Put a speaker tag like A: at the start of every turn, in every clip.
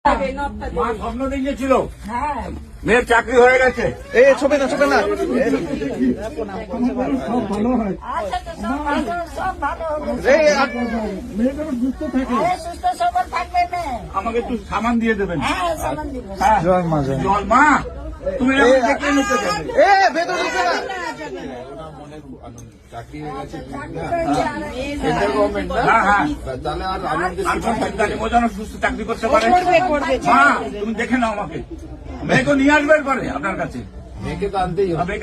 A: মা স্বপ্ন দেখেছিল মেয়ের চাকরি হয়ে গেছে।
B: ছবি না
A: আমাকে একটু সামান দিয়ে দেবেন।
B: জয় মা
A: জল মা তুমি দেখে নিতে যাবে। সুস্থ চাকরি করতে পারে মা, তুমি দেখে নাও আমাকে। মেয়েকে নিয়ে আসবেন পরে আপনার কাছে, মেয়েকে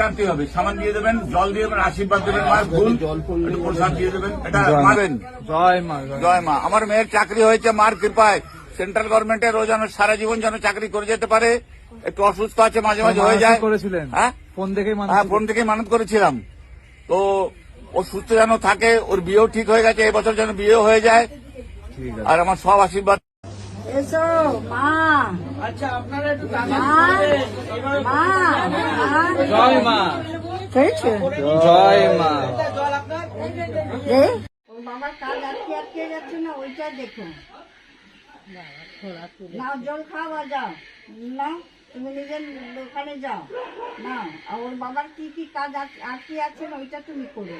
A: আনতেই হবে। সামান দিয়ে দেবেন, জল দিয়ে দেবেন, আশীর্বাদ দেবেন, মার ফুল একটু প্রসাদ দিয়ে দেবেন। এটা মানেন।
B: জয় মা
A: জয় মা। আমার মেয়ের চাকরি হয়েছে মার কৃপায়। সেন্ট্রাল গভর্নমেন্টের ও যেন সারা জীবন যেন চাকরি করে যেতে পারে। একটু অসুস্থ আছে, মাঝে মাঝে হয়ে যায়। হ্যাঁ,
B: ফোন দেখেই
A: মানত করেছিলাম। তো ও সুস্থ যেন থাকে, ওর বিয়েও ঠিক হয়ে গেছে, এবছর যেন বিয়েও হয়ে যায়। আর আমার সব আশীর্বাদ।
C: এসো মা।
A: আচ্ছা, আপনারা একটু
B: জয় মা জয় মা।
C: ওর বাবার কাজ আটকে যাচ্ছে না, ওইটা দেখো। নাও জল খাওয়া, যাও না, তুমি নিজের দোকানে যাও না। আর ওর বাবার কি কি কাজ আটকে আছে না, ওইটা তুমি করো।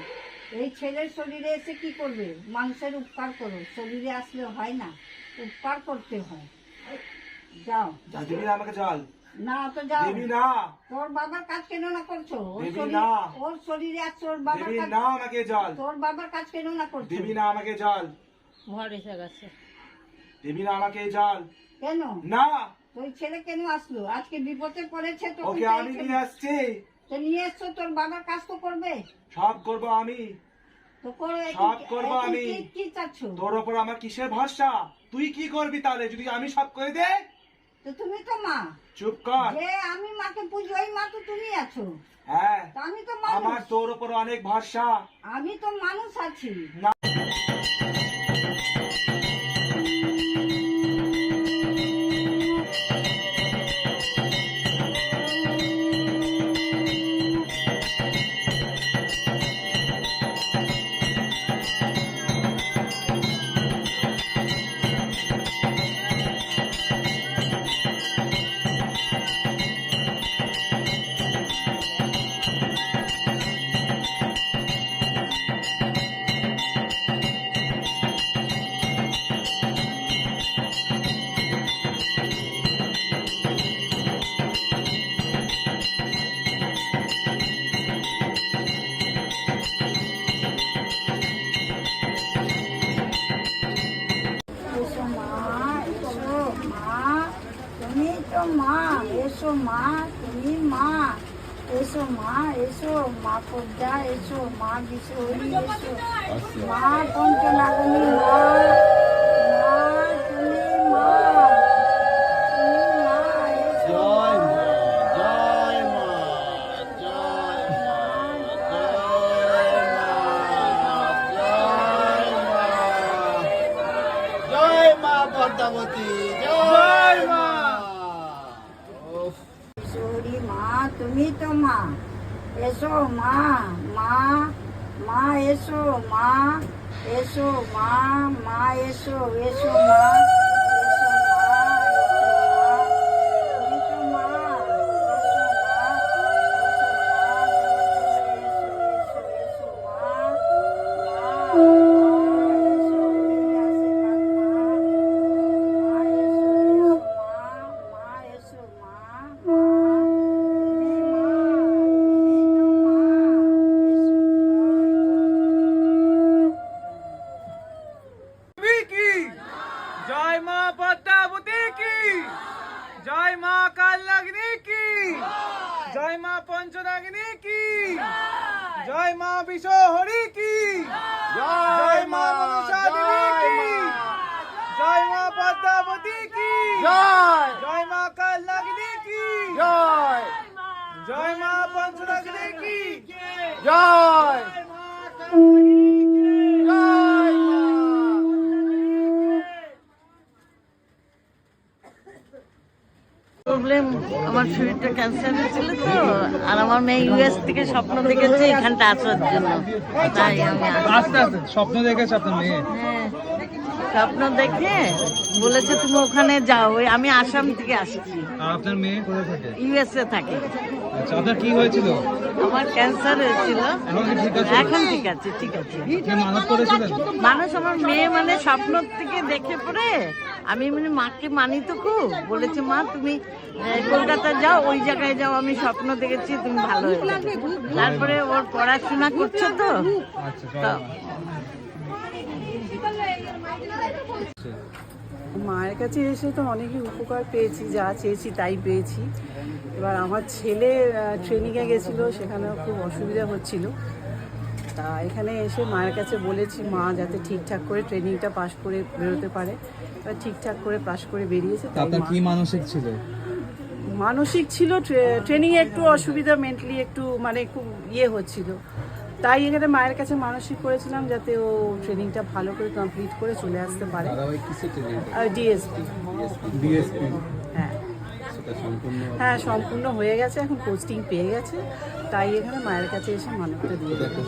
C: এই ছেলের শরীরে এসে কি করবে? মানুষের উপকার করো। শরীরে আসলে হয় না, উপকার করতে হয়। যাও।
B: আমাকে জল
C: না তো যাও
B: না।
C: তোর বাবার কাজ কেন না করছো?
B: না।
C: ওর শরীরে আছে, ওর বাবার কাজ
B: না। আমাকে জল
C: তোর বাবার কাজ কেন না করছো?
B: দিবি না আমাকে জল।
C: ঘর এসে গেছে।
B: দিবি না আমাকে জল।
C: কেন
B: না।
C: তোর ছেলে কেন আসলো? আজকে বিপদে পড়েছে তো
B: ওকে আমি নিয়ে আসছি।
C: তো নিয়ে এসছো, তোর বাবার কাজ তো করবে।
B: সব করব আমি,
C: তো করো।
B: সব করবো আমি।
C: কি চাচ্ছ?
B: তোর ওপর আমার কিসের ভরসা? তুই কি করবি তাহলে যদি আমি সব করে দে?
C: তো তুমি তো মা।
B: চুপ কর।
C: যে আমি মাকে পুজো, ওই মা তো তুমি আছো।
B: হ্যাঁ,
C: তো আমি তো
B: আমার
C: মানুষ।
B: তোর ওপর অনেক ভরসা।
C: আমি তো মানুষ আছি।
B: না।
C: এসো মা, এসো মা, তুমি তো মা। এসো মা, তুমি মা। এসো মা, এসো মা পদ্মা, এসো মা বিশ্বহরি, এসো মা পঞ্চনাগিনী, মা তুমি মা, তুমি মা। এসো বিশ্বহরি মা, তুমি তো মা। এসো মা, মা, মা এসো মা, এসো মা, মা এসো, এসো মা, এসো মা, তুমি তো মা। এসো মা, এসো মা,
B: জয় মা পদ্মাবতী কি, জয় মা কালনাগিনী কি, জয় মা পঞ্চনাগিনী কি, জয় মা বিশ্বহরি কি, জয় মা মনসা দেবী কি, জয় মা পদ্মাবতী কি, জয় মা কালনাগিনী কি, জয় মা পঞ্চনাগিনী কি, জয়
D: প্রবলেম, আমার শরীরটা ক্যান্সার হয়েছিল তো, আর আমার মেয়ে ইউএস থেকে স্বপ্ন দেখেছে এখানটা আসার জন্য, তাই আমি
B: আস্তে আস্তে স্বপ্ন দেখেছে আপনার মেয়ে।
D: হ্যাঁ স্বপ্ন দেখে বলেছে তুমি ওখানে যাও। ওই আমি আসাম থেকে আসছি,
E: আর আপনার মেয়ে কোথায় থাকে?
D: ইউএসএ থাকে।
E: আচ্ছা, আপনার কি হয়েছিল?
D: আমার ক্যান্সার হয়েছিল,
E: এখন কি ঠিক আছে?
D: এখন ঠিক আছে, ঠিক আছে।
E: আপনি মানত করেছিলেন?
D: মানুষ আমার মেয়ে মানে স্বপ্ন থেকে দেখে পরে আমি মানে মাকে মানি তো খুব, বলেছে মা তুমি কলকাতা যাও, ওই জায়গায় যাও, আমি স্বপ্ন দেখেছি তুমি ভালো হয়ে যাবে। তারপরে ওর পড়াশোনা করছে তো,
E: আচ্ছা,
D: তো
F: মায়ের কাছে এসে তো অনেকই উপকার পেয়েছি, যা চেয়েছি তাই পেয়েছি। এবার আমার ছেলে ট্রেনিংয়ে গেছিলো, সেখানেও খুব অসুবিধা হচ্ছিল। তা এখানে এসে মায়ের কাছে বলেছি মা যাতে ঠিকঠাক করে ট্রেনিংটা পাশ করে বেরোতে পারে। এবার ঠিকঠাক করে পাশ করে বেরিয়েছে। তাই
E: আপনার কি মানসিক ছিল?
F: মানসিক ছিল, ট্রেনিংয়ে একটু অসুবিধা, মেন্টালি একটু মানে খুব হচ্ছিল। তাই এখানে মায়ের কাছে মানসিক করেছিলাম যাতে ও ট্রেনিংটা ভালো করে কমপ্লিট করে চলে আসতে পারে। আর ডিএসপি। হ্যাঁ হ্যাঁ, সম্পূর্ণ হয়ে গেছে, এখন পোস্টিং পেয়ে গেছে। তাই এখানে মায়ের কাছে এসে মানবটা দিয়ে দেবো।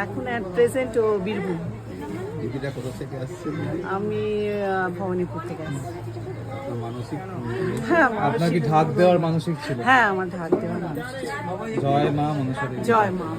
F: এখন অ্যাট প্রেজেন্ট ও বীরভূম। আমি ভবানীপুর থেকে আসছি। হ্যাঁ,
E: আপনার কি ঢাক দেওয়ার মানসিক ছিল?
F: হ্যাঁ, আমার ঢাক দেওয়ার মানসিক ছিল।
E: জয় মা মনসা দেবী।
F: জয় মা।